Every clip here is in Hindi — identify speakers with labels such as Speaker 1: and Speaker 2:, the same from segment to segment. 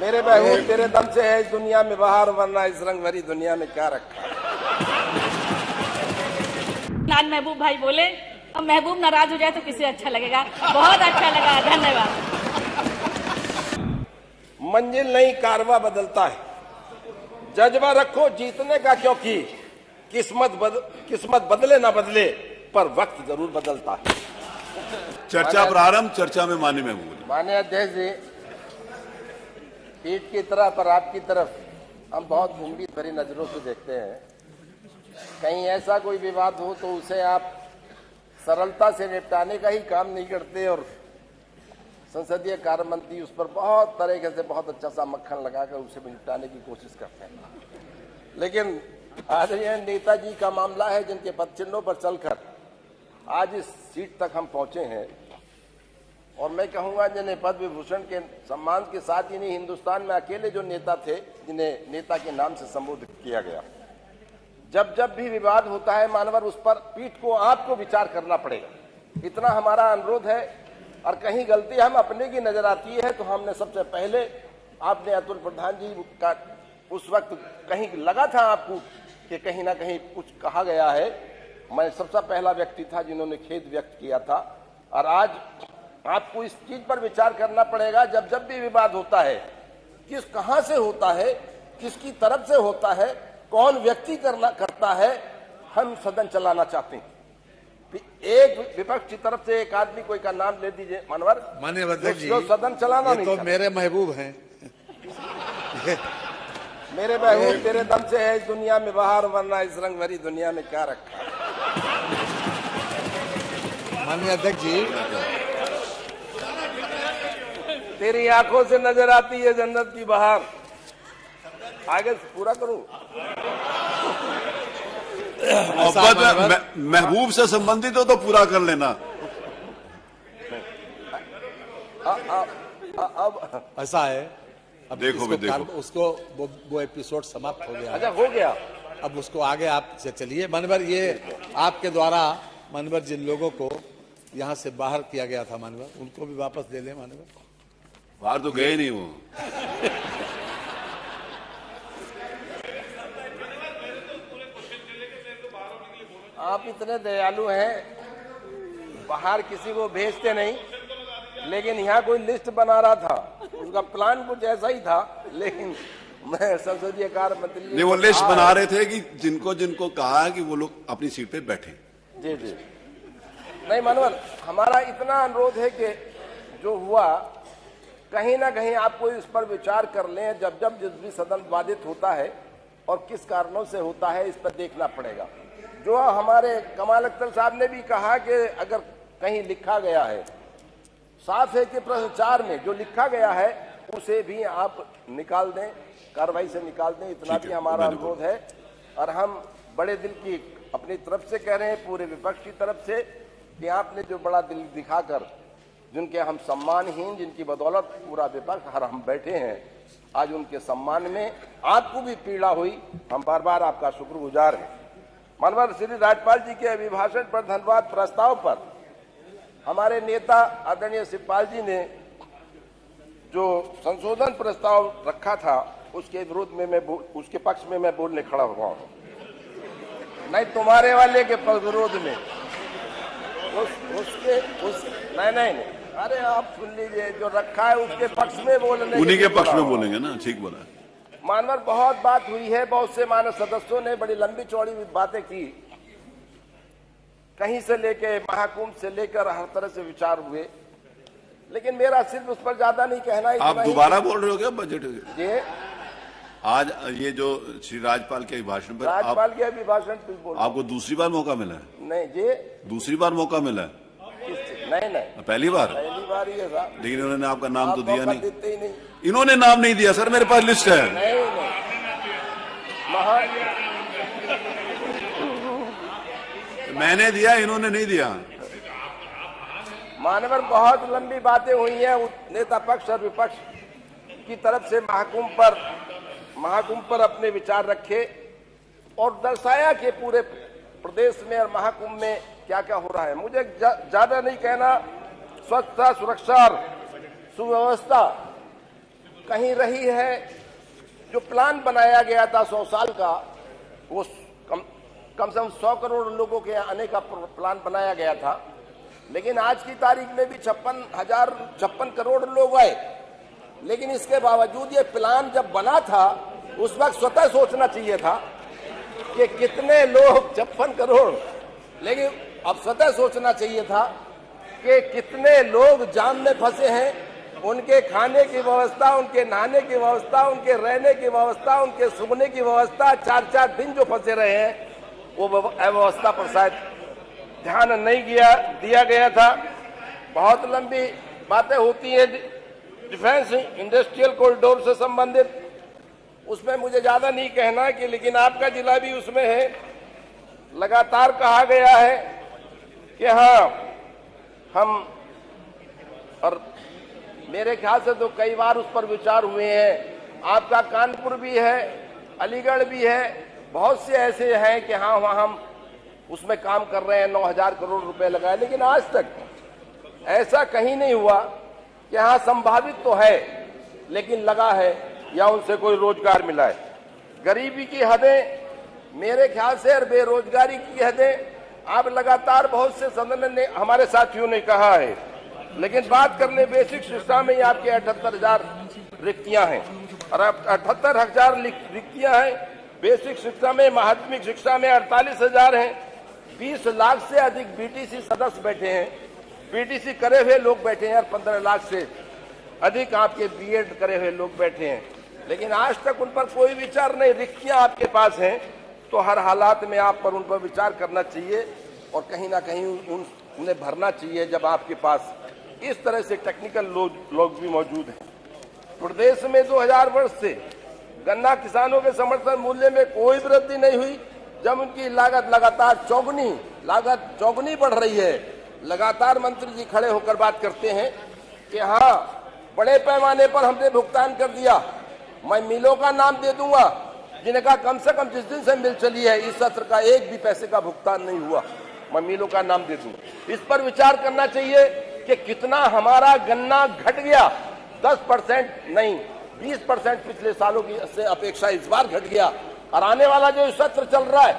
Speaker 1: मेरे महबूब तेरे दम से है इस दुनिया में बाहर, वरना इस रंग भरी दुनिया में क्या रखा।
Speaker 2: आज महबूब भाई बोले, अब महबूब नाराज हो जाए तो किसे अच्छा लगेगा। बहुत अच्छा लगा, धन्यवाद।
Speaker 1: मंजिल नहीं कारवा बदलता है, जज्बा रखो जीतने का, क्योंकि किस्मत बदले ना बदले पर वक्त जरूर बदलता है।
Speaker 3: चर्चा प्रारंभ। चर्चा में माननीय महबूब।
Speaker 1: माननीय अध्यक्ष जी, पीठ की तरफ पर आपकी तरफ हम बहुत उम्मीद भरी नजरों से देखते हैं। कहीं ऐसा कोई विवाद हो तो उसे आप सरलता से निपटाने का ही काम नहीं करते और संसदीय कार्य मंत्री उस पर बहुत तरीके से बहुत अच्छा सा मक्खन लगाकर उसे निपटाने की कोशिश करते हैं। लेकिन आज ये नेताजी का मामला है जिनके पदचिन्हों पर चलकर आज इस सीट तक हम पहुंचे हैं, और मैं कहूंगा जिन्हें पद्म विभूषण के सम्मान के साथ इन्हीं हिंदुस्तान में अकेले जो नेता थे जिन्हें नेता के नाम से संबोधित किया गया। जब जब भी विवाद होता है मानवर, उस पर पीठ को आपको विचार करना पड़ेगा, इतना हमारा अनुरोध है। और कहीं गलती हम अपने की नजर आती है तो हमने सबसे पहले, आपने अतुल प्रधान जी का उस वक्त कहीं लगा था आपको कि कहीं ना कहीं कुछ कहा गया है, मैं सबसे पहला व्यक्ति था जिन्होंने खेद व्यक्त किया था। और आज आपको इस चीज पर विचार करना पड़ेगा, जब जब भी विवाद होता है कहां से होता है, किसकी तरफ से होता है, कौन व्यक्ति करता है, हम सदन चलाना चाहते हैं। एक विपक्ष की तरफ से एक आदमी कोई का नाम ले दीजिए मानवर,
Speaker 4: माननीय अध्यक्ष जी,
Speaker 1: जो सदन चलाना नहीं
Speaker 4: तो मेरे महबूब हैं।
Speaker 1: मेरे महबूब तेरे दम से है इस दुनिया में बाहर, वरना इस रंग भरी दुनिया में क्या रखा।
Speaker 4: माननीय अध्यक्ष जी,
Speaker 1: तेरी आंखों से नजर आती है जन्नत की बहार। आगे पूरा करूं।
Speaker 3: महबूब से संबंधित हो तो पूरा कर लेना।
Speaker 4: अब ऐसा है, अब
Speaker 3: देखो
Speaker 4: उसको वो एपिसोड समाप्त हो गया।
Speaker 1: अच्छा, हो गया।
Speaker 4: अब उसको आगे आप चलिए। मानवर, ये आपके द्वारा मानवर जिन लोगों को यहाँ से बाहर किया गया था मानवर, उनको भी वापस दे लें मानवर।
Speaker 3: बाहर तो गए नहीं वो।
Speaker 1: आप इतने दयालु हैं, बाहर किसी को भेजते नहीं, लेकिन यहाँ कोई लिस्ट बना रहा था, उसका प्लान कुछ ऐसा ही था। लेकिन मैं संसदीय कार्य मंत्री
Speaker 3: नहीं, वो लिस्ट बना रहे थे कि जिनको जिनको कहा है कि वो लोग अपनी सीट पे बैठे।
Speaker 1: जी जी, नहीं मानवर, हमारा इतना अनुरोध है कि जो हुआ कहीं ना कहीं आपको इस पर विचार कर लें। जब जब जिस भी सदन बाधित होता है और किस कारणों से होता है, इस पर देखना पड़ेगा। जो हमारे कमाल अख्तर साहब ने भी कहा कि अगर कहीं लिखा गया है, साफ है कि प्रश्न 4 में जो लिखा गया है उसे भी आप निकाल दें, कार्रवाई से निकाल दें, इतना भी हमारा अनुरोध है। और हम बड़े दिल की अपनी तरफ से कह रहे हैं, पूरे विपक्ष की तरफ से, कि आपने जो बड़ा दिल दिखाकर, जिनके हम सम्मानहीन, जिनकी बदौलत पूरा विपक्ष हर हम बैठे हैं, आज उनके सम्मान में आपको भी पीड़ा हुई, हम बार बार आपका शुक्रगुजार हैं। मानवर, श्री राज्यपाल जी के अभिभाषण पर धन्यवाद प्रस्ताव पर हमारे नेता आदरणीय शिवपाल जी ने जो संशोधन प्रस्ताव रखा था, उसके विरोध में उसके पक्ष में मैं बोलने खड़ा हुआ हूं। नहीं, तुम्हारे वाले के विरोध में नहीं, अरे आप सुन लीजिए, जो रखा है उसके पक्ष में बोलने,
Speaker 3: उन्हीं के पक्ष में बोलेंगे ना, ठीक बोला।
Speaker 1: मानवर, बहुत बात हुई है, बहुत से मानव सदस्यों ने बड़ी लंबी चौड़ी बातें की, कहीं से लेके महाकुंभ से लेकर हर तरह से विचार हुए, लेकिन मेरा सिर्फ उस पर ज्यादा नहीं कहना।
Speaker 3: आप दोबारा बोल रहे हो क्या बजट?
Speaker 1: ये
Speaker 3: आज ये जो श्री राज्यपाल के अभिभाषण पर,
Speaker 1: राज्यपाल के अभिभाषण बोल,
Speaker 3: आपको दूसरी बार मौका मिला है?
Speaker 1: नहीं जी,
Speaker 3: दूसरी बार मौका मिला है?
Speaker 1: नहीं,
Speaker 3: पहली बार
Speaker 1: ही है साहब।
Speaker 3: लेकिन इन्होंने आपका नाम तो दिया नहीं।
Speaker 1: देते ही नहीं।
Speaker 3: इन्होंने नाम नहीं दिया सर, मेरे पास लिस्ट है।
Speaker 1: नहीं,
Speaker 3: मैंने दिया, इन्होंने नहीं दिया।
Speaker 1: मानवर, बहुत लंबी बातें हुई हैं नेता पक्ष और विपक्ष की तरफ से। महाकुंभ पर अपने विचार रखे और दर्शाया कि पूरे प्रदेश में और महाकुंभ में क्या क्या हो रहा है। मुझे ज्यादा नहीं कहना, स्वच्छता, सुरक्षा और सुव्यवस्था कहीं रही है। जो प्लान बनाया गया था 100 साल का, वो कम से कम 100 करोड़ लोगों के आने का प्लान बनाया गया था, लेकिन आज की तारीख में भी 56 करोड़ लोग आए। लेकिन इसके बावजूद ये प्लान जब बना था, उस वक्त स्वतः सोचना चाहिए था कि कितने लोग 56 करोड़, लेकिन अब स्वतः सोचना चाहिए था कि कितने लोग जाम में फंसे हैं, उनके खाने की व्यवस्था, उनके नहाने की व्यवस्था, उनके रहने की व्यवस्था, उनके सोने की व्यवस्था, 4-4 दिन जो फंसे रहे हैं, वो व्यवस्था पर शायद ध्यान नहीं दिया गया था। बहुत लंबी बातें होती हैं डिफेंस इंडस्ट्रियल कॉरिडोर से संबंधित, उसमें मुझे ज्यादा नहीं कहना कि, लेकिन आपका जिला भी उसमें है। लगातार कहा गया है कि हाँ, हम, और मेरे ख्याल से तो कई बार उस पर विचार हुए हैं। आपका कानपुर भी है, अलीगढ़ भी है, बहुत से ऐसे हैं कि हाँ, वहाँ हम उसमें काम कर रहे हैं, 9,000 करोड़ रुपए लगाए, लेकिन आज तक ऐसा कहीं नहीं हुआ कि हाँ संभावित तो है लेकिन लगा है या उनसे कोई रोजगार मिला है। गरीबी की हदें मेरे ख्याल से और बेरोजगारी की हदें आप लगातार बहुत से सदन ने, हमारे साथियों ने कहा है, लेकिन बात करने बेसिक शिक्षा में ही आपके 78,000 रिक्तियां हैं और 78,000 रिक्तियां हैं। बेसिक शिक्षा में, माध्यमिक शिक्षा में 48,000 हैं। 20 लाख से अधिक बीटीसी सदस्य बैठे हैं, बीटीसी करे हुए लोग बैठे हैं और 15 लाख से अधिक आपके बीएड करे हुए लोग बैठे हैं, लेकिन आज तक उन पर कोई विचार नहीं। रिक्तियां आपके पास हैं, तो हर हालात में आप पर उन पर विचार करना चाहिए और कहीं ना कहीं उन्हें भरना चाहिए जब आपके पास इस तरह से टेक्निकल लोग भी मौजूद हैं। प्रदेश में 2000 वर्ष से गन्ना किसानों के समर्थन मूल्य में कोई वृद्धि नहीं हुई, जब उनकी लागत लगातार चौगुनी बढ़ रही है। लगातार मंत्री जी खड़े होकर बात करते हैं कि हाँ, बड़े पैमाने पर हमने भुगतान कर दिया। मैं मिलों का नाम दे दूंगा जिनका कम से कम जिस दिन से मिल चली है इस सत्र का एक भी पैसे का भुगतान नहीं हुआ, मैं मिलों का नाम दे दूंगा। इस पर विचार करना चाहिए कि कितना हमारा गन्ना घट गया। 10% नहीं, 20% पिछले सालों की से अपेक्षा इस बार घट गया और आने वाला जो सत्र चल रहा है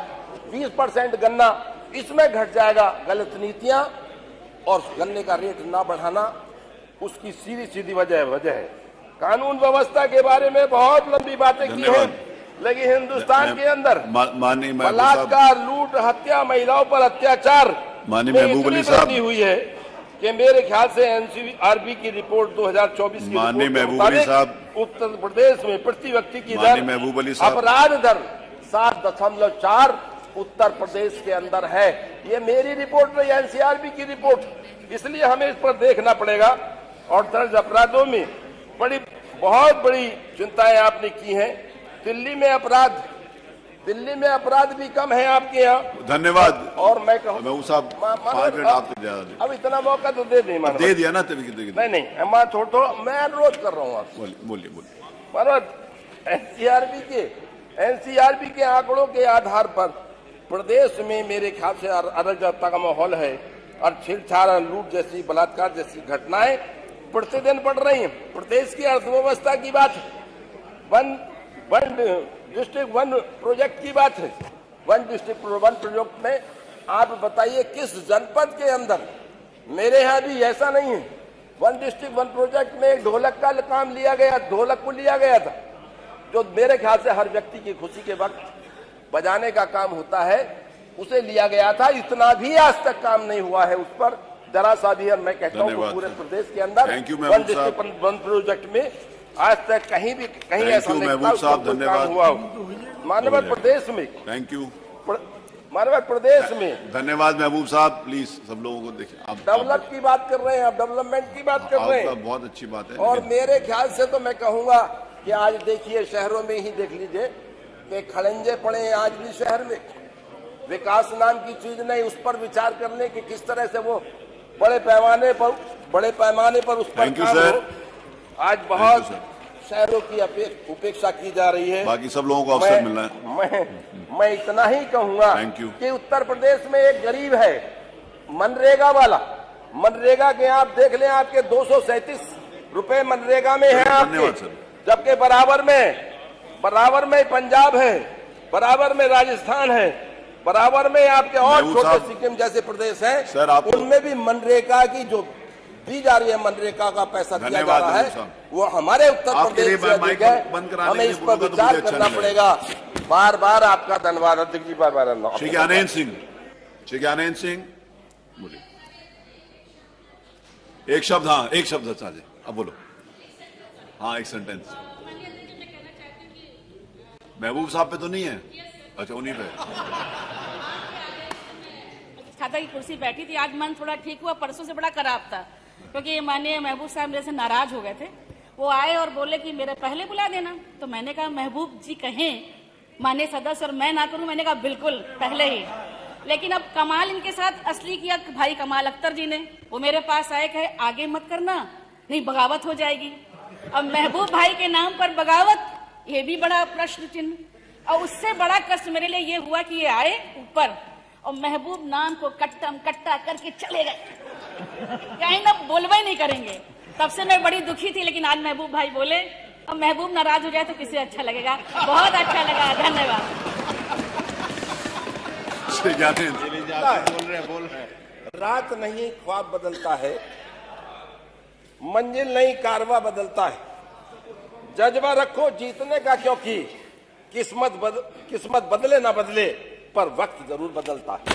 Speaker 1: 20% गन्ना इसमें घट जाएगा। गलत नीतियां और गन्ने का रेट ना बढ़ाना उसकी सीधी वजह है। कानून व्यवस्था के बारे में बहुत लंबी बातें की हैं, लेकिन हिंदुस्तान के अंदर बलात्कार, लूट, हत्या, महिलाओं पर अत्याचार में हुई है कि मेरे ख्याल से एनसीआरबी की रिपोर्ट 2024 की रिपोर्ट उत्तर प्रदेश में प्रति व्यक्ति की दर, अपराध दर 7.4 उत्तर प्रदेश के अंदर है। ये मेरी रिपोर्ट नहीं, एनसीआरबी की रिपोर्ट। इसलिए हमें इस पर देखना पड़ेगा। और दर्ज अपराधों में बहुत बड़ी चिंताएं आपने की हैं। दिल्ली में अपराध भी कम है आपके यहाँ।
Speaker 3: धन्यवाद।
Speaker 1: और मैं कहूँ
Speaker 3: अब
Speaker 1: इतना मौका तो दे
Speaker 3: दिया ना,
Speaker 1: नहीं मैं अनुरोध कर रहा हूँ आपसे।
Speaker 3: बोलिए।
Speaker 1: मनोज, एनसीआरबी के आंकड़ों के आधार पर प्रदेश में मेरे ख्याल से अराजकता का माहौल है और छेड़छाड़, लूट जैसी, बलात्कार जैसी घटनाएं प्रतिदिन बढ़ रही हैं। प्रदेश की अर्थव्यवस्था की बात, वन डिस्ट्रिक्ट वन प्रोजेक्ट की बात है। वन डिस्ट्रिक्ट वन प्रोजेक्ट में आप बताइए किस जनपद के अंदर, मेरे यहाँ भी ऐसा नहीं है। वन डिस्ट्रिक्ट वन प्रोजेक्ट में ढोलक का काम लिया गया, ढोलक को लिया गया था, जो मेरे ख्याल से हर व्यक्ति की खुशी के वक्त बजाने का काम होता है, उसे लिया गया था। इतना भी आज तक काम नहीं हुआ है उस पर, जरा सा भी। मैं कहता हूँ पूरे प्रदेश के अंदर वन डिस्ट्रिक्ट वन प्रोजेक्ट में आज तक कहीं ऐसा नहीं काम हुआ। मानव प्रदेश में मानव प्रदेश में
Speaker 3: धन्यवाद महबूब साहब। प्लीज सब लोगों को देखिए, आप
Speaker 1: डेवलप की बात कर रहे हैं, आप डेवलपमेंट की बात कर रहे हैं,
Speaker 3: बहुत अच्छी बात है।
Speaker 1: और मेरे ख्याल से तो मैं कहूंगा कि आज देखिए शहरों में ही देख लीजिए कि खड़ंजे पड़े हैं आज भी शहर में। विकास नाम की चीज नहीं, उस पर विचार करने की किस तरह से वो बड़े पैमाने पर उस पर काम हो। आज बहुत शहरों की उपेक्षा की जा रही है।
Speaker 3: बाकी सब लोगों को अवसर मिलना है।
Speaker 1: मैं इतना ही कहूंगा कि उत्तर प्रदेश में एक गरीब है मनरेगा वाला, मनरेगा के आप देख लें, आपके 237 रुपए मनरेगा में है आपके, जबकि बराबर में पंजाब है, बराबर में राजस्थान है, बराबर में आपके और
Speaker 3: महबूब
Speaker 1: छोटे
Speaker 3: साहब,
Speaker 1: सिक्किम जैसे प्रदेश
Speaker 3: सर,
Speaker 1: हैं,
Speaker 3: आप तो-
Speaker 1: उनमें भी मनरेगा की जो दी जा रही है, मनरेगा का पैसा दिया जा
Speaker 3: धन्यवाद
Speaker 1: रहा
Speaker 3: महबूब
Speaker 1: है,
Speaker 3: साहब।
Speaker 1: वो हमारे उत्तर
Speaker 3: आपके
Speaker 1: प्रदेश
Speaker 3: लिए
Speaker 1: से
Speaker 3: मैं
Speaker 1: अधिक
Speaker 3: माइक
Speaker 1: है।
Speaker 3: बंद कराने
Speaker 1: हमें
Speaker 3: के
Speaker 1: इस
Speaker 3: लिए
Speaker 1: पर
Speaker 3: बोलूंगा तो
Speaker 1: विचार
Speaker 3: मुझे अच्छा
Speaker 1: करना
Speaker 3: नहीं
Speaker 1: पड़ेगा। बार बार आपका धन्यवाद अध्यक्ष जी, बार
Speaker 3: श्री ज्ञानेन्द्र सिंह बोलिए। एक शब्द, हाँ एक शब्द साजे, अब बोलो। हाँ एक सेंटेंस। महबूब साहब पे तो नहीं है? अच्छा उन्हीं पे।
Speaker 2: छाता की कुर्सी बैठी थी, आज मन थोड़ा ठीक हुआ, परसों से बड़ा खराब था क्योंकि माननीय महबूब साहब मेरे से नाराज हो गए थे। वो आए और बोले कि मेरे पहले बुला देना, तो मैंने कहा महबूब जी कहें माननीय सदस्य और मैं ना करूं, मैंने कहा बिल्कुल पहले ही। लेकिन अब कमाल इनके साथ असली किया भाई कमाल अख्तर जी ने, वो मेरे पास आए कहे आगे मत करना नहीं बगावत हो जाएगी। अब महबूब भाई के नाम पर बगावत, ये भी बड़ा प्रश्न चिन्ह। और उससे बड़ा कष्ट मेरे लिए ये हुआ कि ये आए ऊपर और महबूब नाम को कट्टम कट्टा करके चले गए, कहीं ना बोलवा ही नहीं करेंगे। तब से मैं बड़ी दुखी थी, लेकिन आज महबूब भाई बोले। अब महबूब नाराज हो जाए तो किसे अच्छा लगेगा, बहुत अच्छा लगा, धन्यवाद।
Speaker 3: श्री ज्ञानेन्द्र
Speaker 1: बोल रहे रात नहीं ख्वाब बदलता है, मंजिल नहीं कारवा बदलता है। जज्बा रखो जीतने का, क्योंकि किस्मत बदले ना बदले पर वक्त जरूर बदलता है।